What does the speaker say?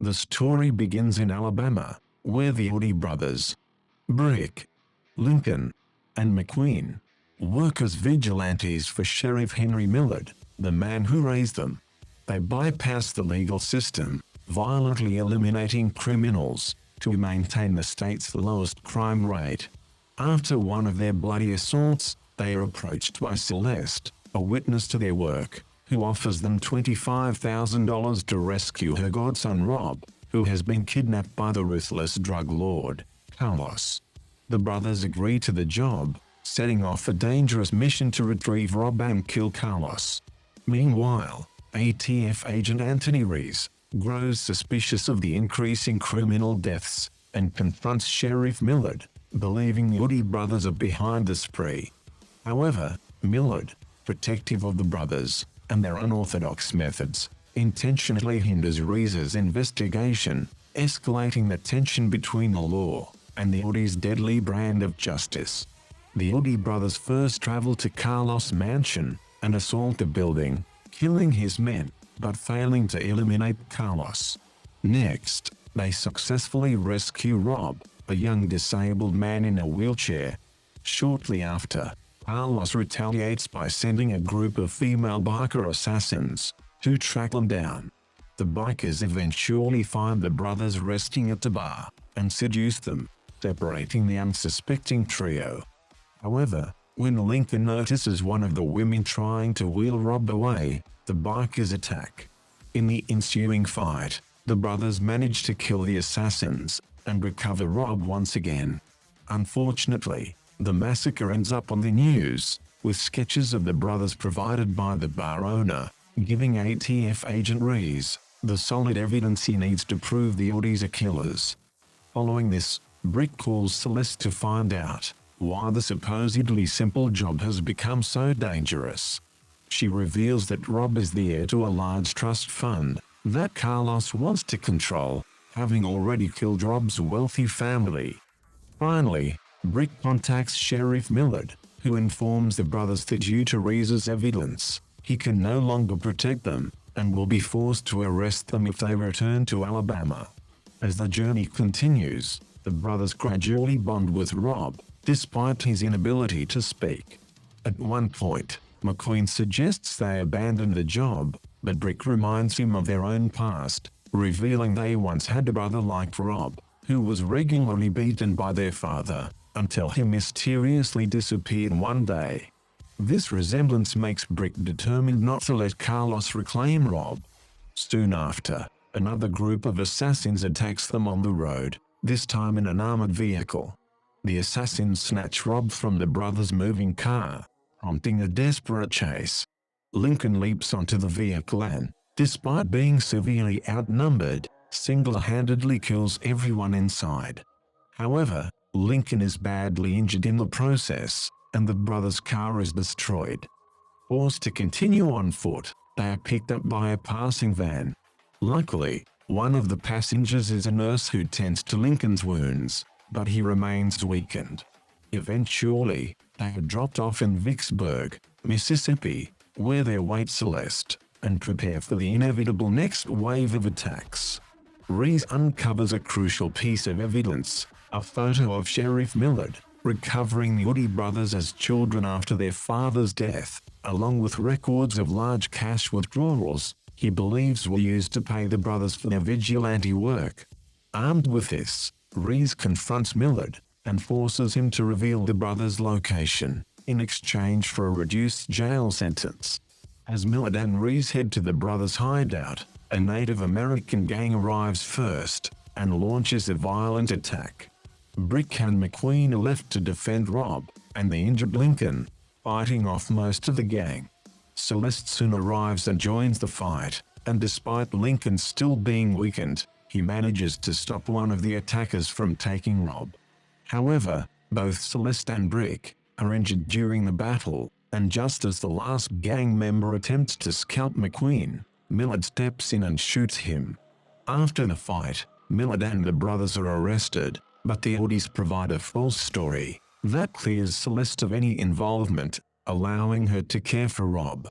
The story begins in Alabama, where the Oodie brothers, Brick, Lincoln, and McQueen, work as vigilantes for Sheriff Henry Millard, the man who raised them. They bypass the legal system, violently eliminating criminals, to maintain the state's lowest crime rate. After one of their bloody assaults, they are approached by Celeste, a witness to their work, who offers them $25,000 to rescue her godson Rob, who has been kidnapped by the ruthless drug lord, Carlos. The brothers agree to the job, setting off a dangerous mission to retrieve Rob and kill Carlos. Meanwhile, ATF agent Anthony Reese grows suspicious of the increasing criminal deaths and confronts Sheriff Millard, believing the Oodie brothers are behind the spree. However, Millard, protective of the brothers and their unorthodox methods, intentionally hinders Reese's investigation, escalating the tension between the law and the Oodie's deadly brand of justice. The Oodie brothers first travel to Carlos' mansion and assault the building, killing his men, but failing to eliminate Carlos. Next, they successfully rescue Rob, a young disabled man in a wheelchair. Shortly after, Carlos retaliates by sending a group of female biker assassins, who track them down. The bikers eventually find the brothers resting at a bar, and seduce them, separating the unsuspecting trio. However, when Lincoln notices one of the women trying to wheel Rob away, the bikers attack. In the ensuing fight, the brothers manage to kill the assassins, and recover Rob once again. Unfortunately, the massacre ends up on the news, with sketches of the brothers provided by the bar owner, giving ATF agent Reese the solid evidence he needs to prove the Oodies are killers. Following this, Brick calls Celeste to find out why the supposedly simple job has become so dangerous. She reveals that Rob is the heir to a large trust fund that Carlos wants to control, having already killed Rob's wealthy family. Finally, Brick contacts Sheriff Millard, who informs the brothers that due to Reese's evidence, he can no longer protect them, and will be forced to arrest them if they return to Alabama. As the journey continues, the brothers gradually bond with Rob, despite his inability to speak. At one point, McQueen suggests they abandon the job, but Brick reminds him of their own past, revealing they once had a brother like Rob, who was regularly beaten by their father, until he mysteriously disappeared one day. This resemblance makes Brick determined not to let Carlos reclaim Rob. Soon after, another group of assassins attacks them on the road, this time in an armored vehicle. The assassins snatch Rob from the brothers' moving car, prompting a desperate chase. Lincoln leaps onto the vehicle and, despite being severely outnumbered, single-handedly kills everyone inside. However, Lincoln is badly injured in the process, and the brothers' car is destroyed. Forced to continue on foot, they are picked up by a passing van. Luckily, one of the passengers is a nurse who tends to Lincoln's wounds, but he remains weakened. Eventually, they are dropped off in Vicksburg, Mississippi, where they await Celeste, and prepare for the inevitable next wave of attacks. Reese uncovers a crucial piece of evidence, a photo of Sheriff Millard, recovering the Oodie brothers as children after their father's death, along with records of large cash withdrawals he believes were used to pay the brothers for their vigilante work. Armed with this, Reese confronts Millard, and forces him to reveal the brothers' location, in exchange for a reduced jail sentence. As Millard and Reese head to the brothers' hideout, a Native American gang arrives first, and launches a violent attack. Brick and McQueen are left to defend Rob, and the injured Lincoln, fighting off most of the gang. Celeste soon arrives and joins the fight, and despite Lincoln still being weakened, he manages to stop one of the attackers from taking Rob. However, both Celeste and Brick are injured during the battle, and just as the last gang member attempts to scalp McQueen, Millard steps in and shoots him. After the fight, Millard and the brothers are arrested, but the Oodies provide a false story that clears Celeste of any involvement, allowing her to care for Rob.